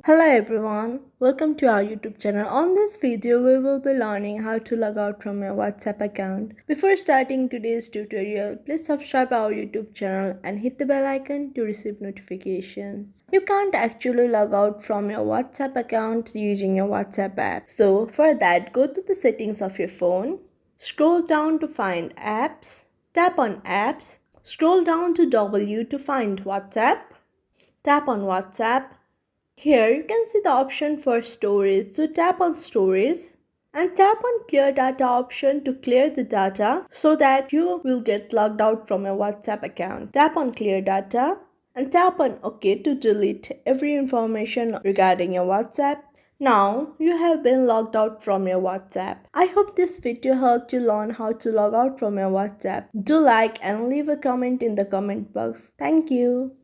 Hello everyone, welcome to our YouTube channel. On this video, we will be learning how to log out from your WhatsApp account. Before starting today's tutorial, please subscribe our YouTube channel and hit the bell icon to receive notifications. You can't actually log out from your WhatsApp account using your WhatsApp app. So for that, go to the settings of your phone, scroll down to find apps, tap on apps, scroll down to W to find WhatsApp, tap on WhatsApp. Here you can see the option for storage, so tap on storage and tap on clear data option to clear the data so that you will get logged out from your WhatsApp account. Tap on clear data and tap on OK to delete every information regarding your WhatsApp. Now you have been logged out from your WhatsApp. I hope this video helped you learn how to log out from your WhatsApp. Do like and leave a comment in the comment box. Thank you.